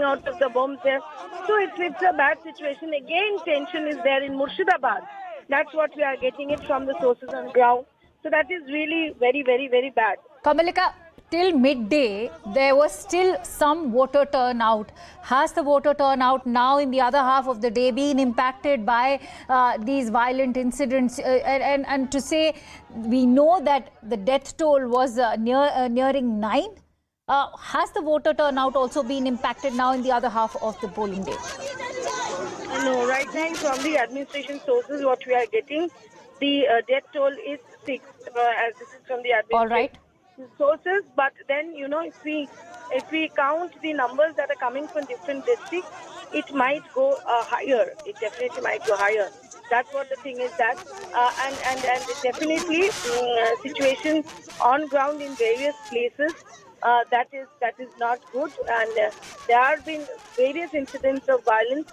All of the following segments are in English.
out of the bombs there. So it's a bad situation. Again, tension is there in Murshidabad. That's what we are getting it from the sources on ground. So that is really very, very, very bad. Kamalika, till midday, there was still some voter turnout. Has the voter turnout now in the other half of the day been impacted by these violent incidents? And to say, we know that the death toll was nearing 9. Has the voter turnout also been impacted now in the other half of the polling day? No, right now from the administration sources, what we are getting, the death toll is 6. As this is from the administration. All right. Sources, but then if we count the numbers that are coming from different districts, it might go higher. It definitely might go higher. That's what the thing is that, and definitely situation on ground in various places that is not good, and there have been various incidents of violence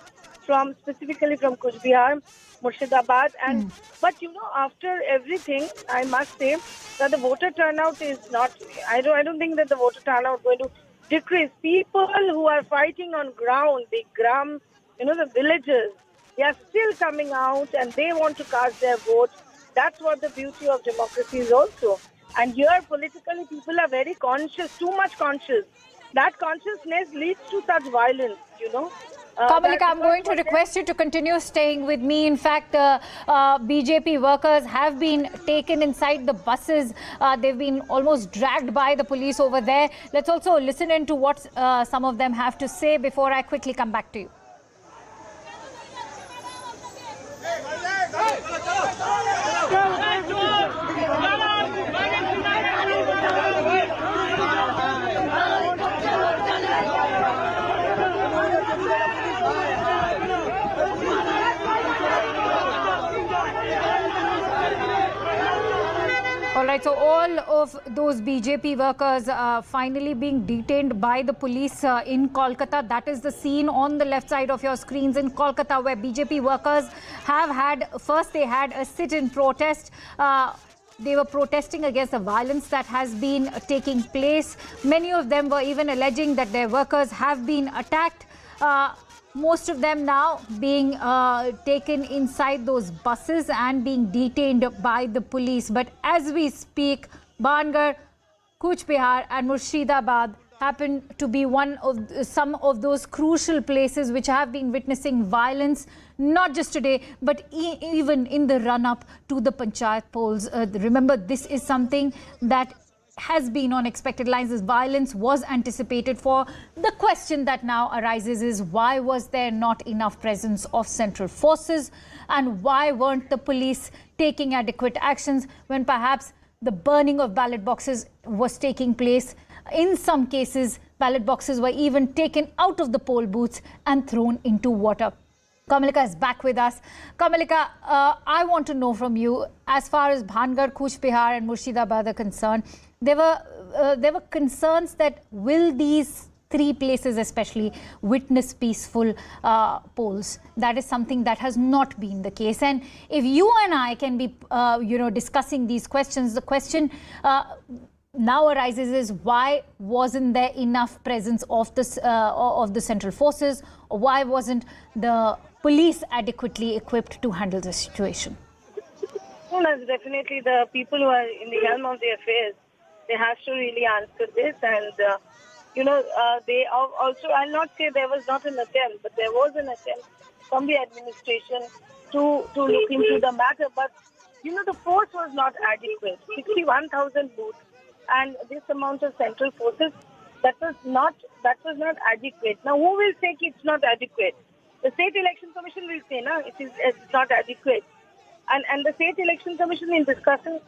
specifically from Kuch Bihar, Murshidabad, and but after everything, I must say that the voter turnout is not. I don't think that the voter turnout is going to decrease. People who are fighting on ground, the gram, the villagers, they are still coming out and they want to cast their vote. That's what the beauty of democracy is also. And here, politically, people are very conscious, too much conscious. That consciousness leads to such violence, Kamalika, I'm going to request you to continue staying with me. In fact, BJP workers have been taken inside the buses. They've been almost dragged by the police over there. Let's also listen in to what some of them have to say before I quickly come back to you. All right, so all of those BJP workers finally being detained by the police in Kolkata. That is the scene on the left side of your screens in Kolkata, where BJP workers have had, first they had a sit-in protest. They were protesting against the violence that has been taking place. Many of them were even alleging that their workers have been attacked. Most of them now being taken inside those buses and being detained by the police. But as we speak, Bhangar, Kuch Bihar and Murshidabad happen to be some of those crucial places which have been witnessing violence, not just today, but even in the run-up to the Panchayat polls. Remember, this is something that has been on expected lines. This violence was anticipated for. The question that now arises is, why was there not enough presence of central forces, and why weren't the police taking adequate actions when perhaps the burning of ballot boxes was taking place? In some cases, ballot boxes were even taken out of the poll booths and thrown into water. Kamalika is back with us. Kamalika, I want to know from you, as far as Bhangar, Kuch Bihar and Murshidabad are concerned, there were concerns that will these three places especially witness peaceful polls. That is something that has not been the case. And if you and I can be, discussing these questions, the question now arises is, why wasn't there enough presence of the central forces, or why wasn't the police adequately equipped to handle the situation? Well, definitely the people who are in the helm of the affairs, they have to really answer this. And they also, I'll not say there was not an attempt, but there was an attempt from the administration to look into the matter. But the force was not adequate. 61,000 booths and this amount of central forces, that was not adequate. Now, who will say it's not adequate? The State Election Commission will say, no, it's not adequate. And the State Election Commission, in discussion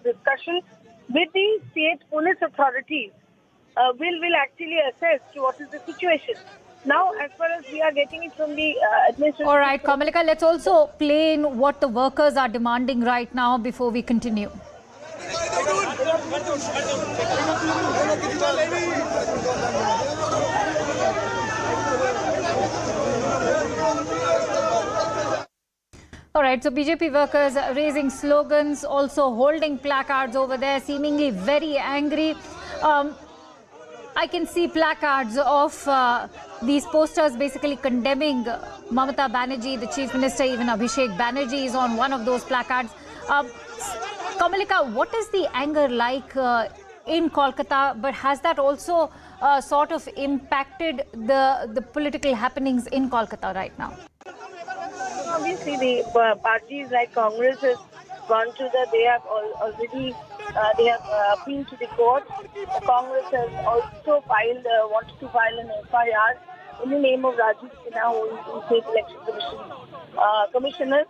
with the state police authorities, will actually assess to what is the situation. Now, as far as we are getting it from the administration... All right, Kamalika, let's also play in what the workers are demanding right now before we continue. All right, so BJP workers raising slogans, also holding placards over there, seemingly very angry. I can see placards of these posters basically condemning Mamata Banerjee, the Chief Minister. Even Abhishek Banerjee is on one of those placards. Kamalika, what is the anger like in Kolkata? But has that also sort of impacted the political happenings in Kolkata right now? Obviously, the parties like Congress has gone to they have already they have appealed to the court. The Congress has also wanted to file an FIR in the name of Rajiv Sinha, who is the State Election Commission commissioner.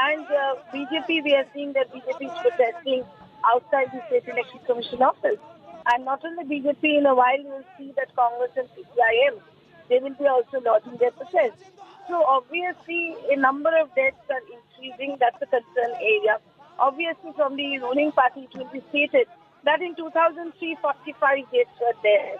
And BJP, we are seeing that BJP is protesting outside the State Election Commission office. And not only BJP, in a while you will see that Congress and CPIM, they will be also lodging their protest. So obviously, a number of deaths are increasing. That's a concern area. Obviously, from the ruling party, it will be stated that in 2003, 45 deaths were there.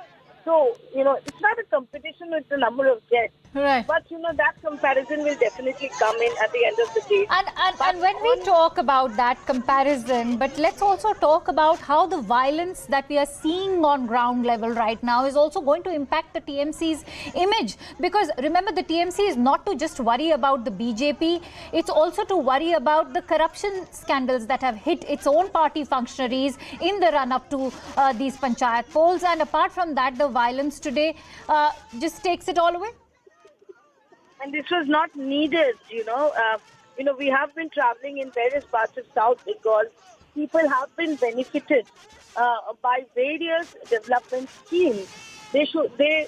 So, it's not a competition with the number of deaths. Right. But, that comparison will definitely come in at the end of the day. And when we talk about that comparison, but let's also talk about how the violence that we are seeing on ground level right now is also going to impact the TMC's image. Because remember, the TMC is not to just worry about the BJP, it's also to worry about the corruption scandals that have hit its own party functionaries in the run-up to these panchayat polls. And apart from that, the violence today just takes it all away. And this was not needed, we have been traveling in various parts of South Bengal. People have been benefited by various development schemes. They